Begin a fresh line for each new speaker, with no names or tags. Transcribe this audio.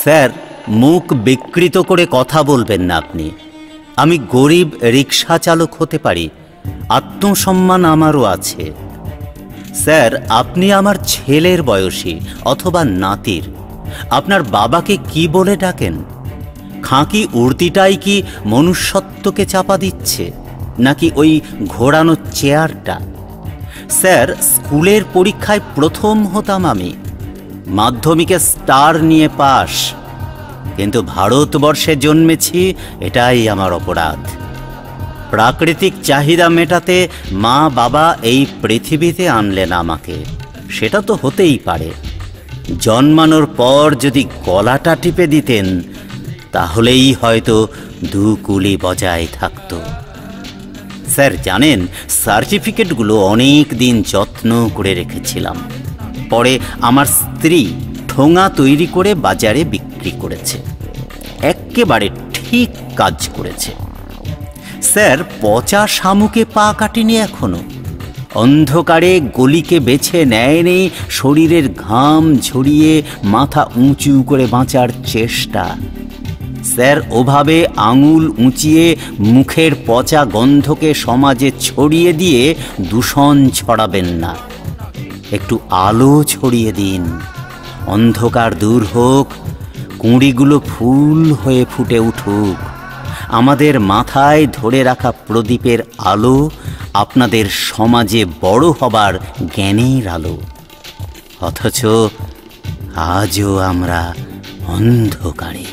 Sir, মুখ বিকৃত করে কথা বলবেন না আপনি। আমি গরিব রিক্সা চালক হতে পারি, আত্মসম্মান আমারও আছে। স্যার, আপনি আমার ছেলের বয়সী অথবা নাতির। আপনার বাবাকে কি বলে ডাকেন? খাঁকি উর্দিটাই কি মনুষ্যত্বকে চাপা দিচ্ছে, নাকি ওই ঘোরানো চেয়ারটা? স্যার, স্কুলের পরীক্ষায় প্রথম হতাম আমি, মাধ্যমিকে স্টার নিয়ে পাশ, কিন্তু ভারতবর্ষে জন্মেছি এটাই আমার অপরাধ। প্রাকৃতিক চাহিদা মেটাতে মা বাবা এই পৃথিবীতে আনলেন আমাকে, সেটা তো হতেই পারে। জন্মানোর পর যদি গলাটা টিপে দিতেন তাহলেই হয়তো দুকুলি বজায় থাকতো। স্যার জানেন, সার্টিফিকেটগুলো অনেক দিন যত্ন করে রেখেছিলাম। পরে আমার স্ত্রী ঠোঙা তৈরি করে বাজারে বিক্রি করেছে। একেবারে ঠিক কাজ করেছে। স্যার, পচা শামুকে পা কাটিনি এখনো। অন্ধকারে গলিকে বেছে নেয়নি শরীরের ঘাম ঝরিয়ে মাথা উঁচু করে বাঁচার চেষ্টা। স্যার, ওভাবে আঙুল উঁচিয়ে মুখের পচা গন্ধকে সমাজে ছড়িয়ে দিয়ে দূষণ ছড়াবেন না, একটু আলো ছড়িয়ে দিন। অন্ধকার দূর হোক, কুঁড়িগুলো ফুল হয়ে ফুটে উঠুক। আমাদের মাথায় ধরে রাখা প্রদীপের আলো আপনাদের সমাজে বড় হবার জ্ঞানের আলো। অথচ আজও আমরা অন্ধকারে।